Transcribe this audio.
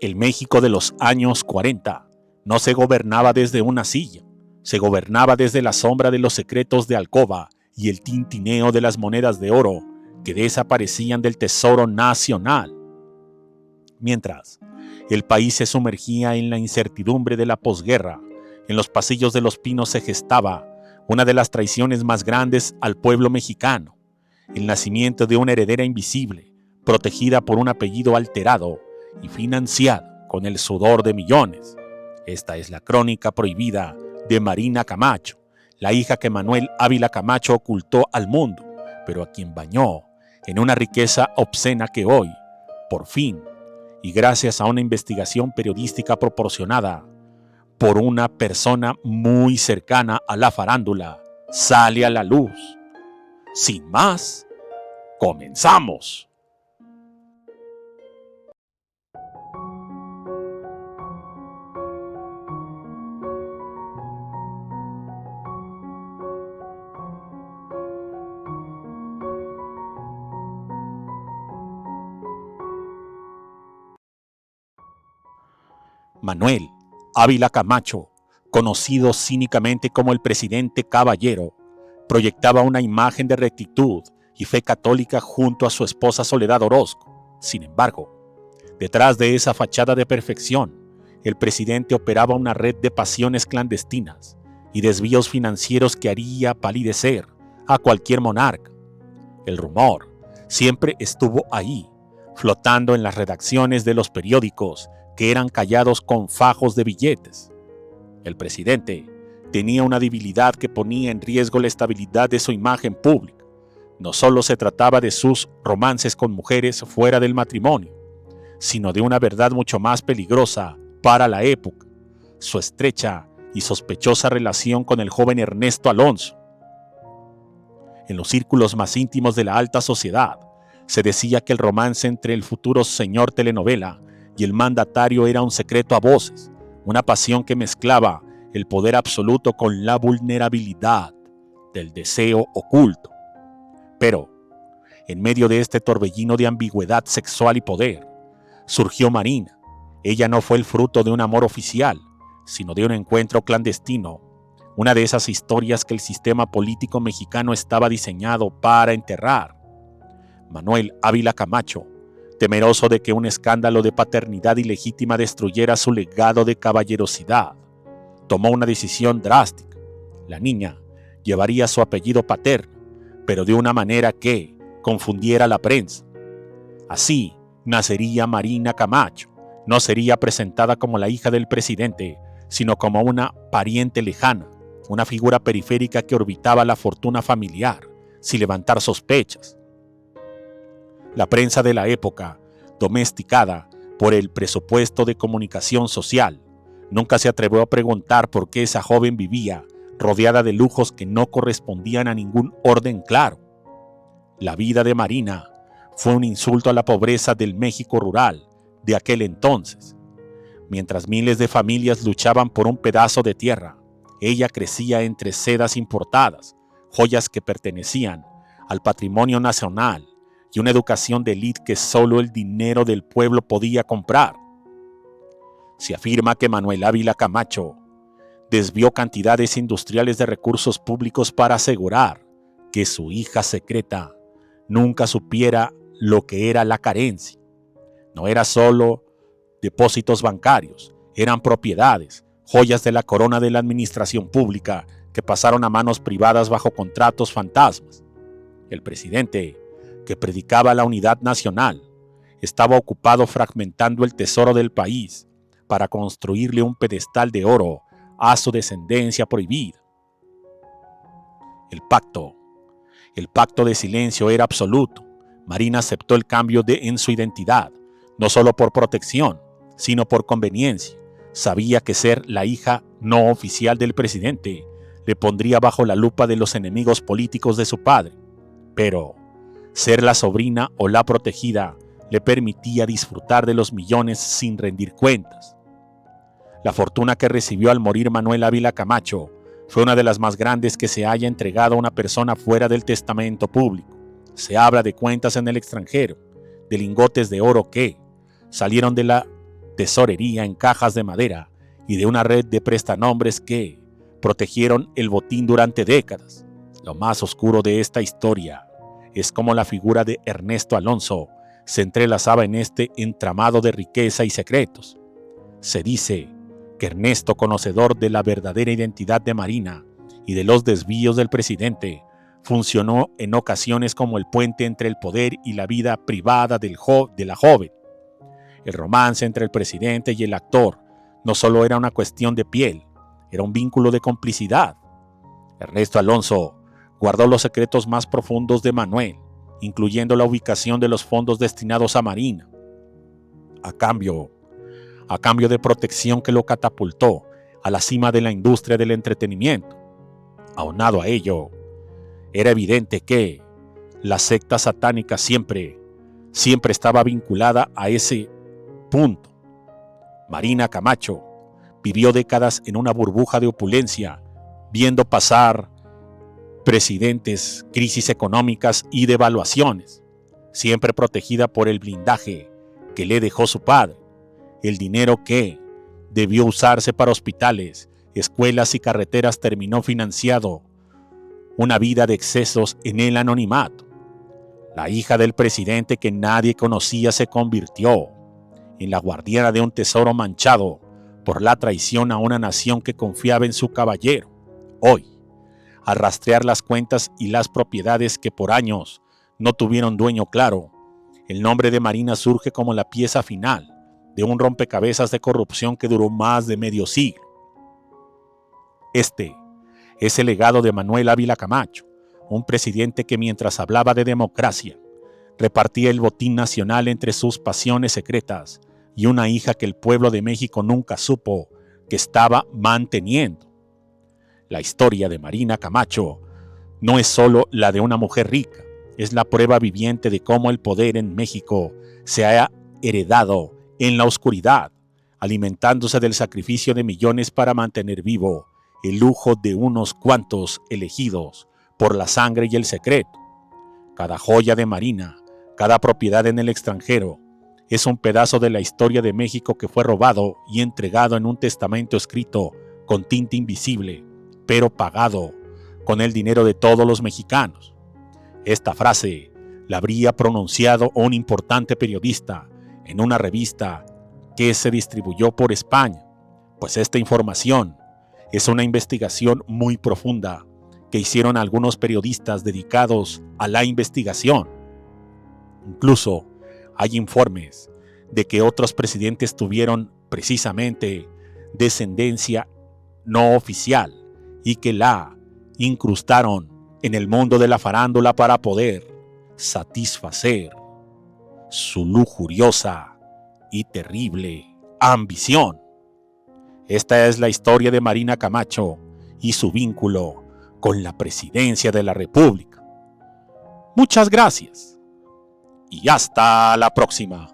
El México de los años 40 no se gobernaba desde una silla, se gobernaba desde la sombra de los secretos de alcoba y el tintineo de las monedas de oro que desaparecían del tesoro nacional. Mientras el país se sumergía en la incertidumbre de la posguerra, en los pasillos de Los Pinos se gestaba una de las traiciones más grandes al pueblo mexicano, el nacimiento de una heredera invisible, protegida por un apellido alterado y financiada con el sudor de millones. Esta es la crónica prohibida de Marina Camacho, la hija que Manuel Ávila Camacho ocultó al mundo, pero a quien bañó en una riqueza obscena que hoy, por fin, y gracias a una investigación periodística proporcionada por una persona muy cercana a la farándula, sale a la luz. Sin más, comenzamos. Manuel Ávila Camacho, conocido cínicamente como el presidente Caballero, proyectaba una imagen de rectitud y fe católica junto a su esposa Soledad Orozco. Sin embargo, detrás de esa fachada de perfección, el presidente operaba una red de pasiones clandestinas y desvíos financieros que haría palidecer a cualquier monarca. El rumor siempre estuvo ahí, flotando en las redacciones de los periódicos que eran callados con fajos de billetes. El presidente tenía una debilidad que ponía en riesgo la estabilidad de su imagen pública. No solo se trataba de sus romances con mujeres fuera del matrimonio, sino de una verdad mucho más peligrosa para la época: su estrecha y sospechosa relación con el joven Ernesto Alonso. En los círculos más íntimos de la alta sociedad, se decía que el romance entre el futuro señor telenovela y el mandatario era un secreto a voces, una pasión que mezclaba el poder absoluto con la vulnerabilidad del deseo oculto. Pero, en medio de este torbellino de ambigüedad sexual y poder, surgió Marina. Ella no fue el fruto de un amor oficial, sino de un encuentro clandestino, una de esas historias que el sistema político mexicano estaba diseñado para enterrar. Manuel Ávila Camacho, temeroso de que un escándalo de paternidad ilegítima destruyera su legado de caballerosidad, tomó una decisión drástica. La niña llevaría su apellido paterno, pero de una manera que confundiera a la prensa. Así nacería Marina Camacho. No sería presentada como la hija del presidente, sino como una pariente lejana, una figura periférica que orbitaba la fortuna familiar, sin levantar sospechas. La prensa de la época, domesticada por el presupuesto de comunicación social, nunca se atrevió a preguntar por qué esa joven vivía rodeada de lujos que no correspondían a ningún orden claro. La vida de Marina fue un insulto a la pobreza del México rural de aquel entonces. Mientras miles de familias luchaban por un pedazo de tierra, ella crecía entre sedas importadas, joyas que pertenecían al patrimonio nacional y una educación de élite que solo el dinero del pueblo podía comprar. Se afirma que Manuel Ávila Camacho desvió cantidades industriales de recursos públicos para asegurar que su hija secreta nunca supiera lo que era la carencia. No era solo depósitos bancarios, eran propiedades, joyas de la corona de la administración pública que pasaron a manos privadas bajo contratos fantasmas. El presidente, que predicaba la unidad nacional, estaba ocupado fragmentando el tesoro del país para construirle un pedestal de oro a su descendencia prohibida. El pacto de silencio era absoluto. Marina aceptó el cambio en su identidad, no solo por protección, sino por conveniencia. Sabía que ser la hija no oficial del presidente le pondría bajo la lupa de los enemigos políticos de su padre, pero ser la sobrina o la protegida le permitía disfrutar de los millones sin rendir cuentas. La fortuna que recibió al morir Manuel Ávila Camacho fue una de las más grandes que se haya entregado a una persona fuera del testamento público. Se habla de cuentas en el extranjero, de lingotes de oro que salieron de la tesorería en cajas de madera y de una red de prestanombres que protegieron el botín durante décadas. Lo más oscuro de esta historia es cómo la figura de Ernesto Alonso se entrelazaba en este entramado de riqueza y secretos. Se dice que Ernesto, conocedor de la verdadera identidad de Marina y de los desvíos del presidente, funcionó en ocasiones como el puente entre el poder y la vida privada de la joven. El romance entre el presidente y el actor no solo era una cuestión de piel, era un vínculo de complicidad. Ernesto Alonso guardó los secretos más profundos de Manuel, incluyendo la ubicación de los fondos destinados a Marina. A cambio de protección que lo catapultó a la cima de la industria del entretenimiento. Aunado a ello, era evidente que la secta satánica siempre estaba vinculada a ese punto. Marina Camacho vivió décadas en una burbuja de opulencia, viendo pasar presidentes, crisis económicas y devaluaciones, siempre protegida por el blindaje que le dejó su padre, el dinero que debió usarse para hospitales, escuelas y carreteras terminó financiando una vida de excesos en el anonimato. La hija del presidente que nadie conocía se convirtió en la guardiana de un tesoro manchado por la traición a una nación que confiaba en su caballero. Hoy, al rastrear las cuentas y las propiedades que por años no tuvieron dueño claro, el nombre de Marina surge como la pieza final de un rompecabezas de corrupción que duró más de medio siglo. Este es el legado de Manuel Ávila Camacho, un presidente que mientras hablaba de democracia, repartía el botín nacional entre sus pasiones secretas y una hija que el pueblo de México nunca supo que estaba manteniendo. La historia de Marina Camacho no es solo la de una mujer rica, es la prueba viviente de cómo el poder en México se ha heredado en la oscuridad, alimentándose del sacrificio de millones para mantener vivo el lujo de unos cuantos elegidos por la sangre y el secreto. Cada joya de Marina, cada propiedad en el extranjero, es un pedazo de la historia de México que fue robado y entregado en un testamento escrito con tinta invisible, pero pagado con el dinero de todos los mexicanos. Esta frase la habría pronunciado un importante periodista en una revista que se distribuyó por España, pues esta información es una investigación muy profunda que hicieron algunos periodistas dedicados a la investigación. Incluso hay informes de que otros presidentes tuvieron precisamente descendencia no oficial y que la incrustaron en el mundo de la farándula para poder satisfacer su lujuriosa y terrible ambición. Esta es la historia de Marina Camacho y su vínculo con la presidencia de la República. Muchas gracias y hasta la próxima.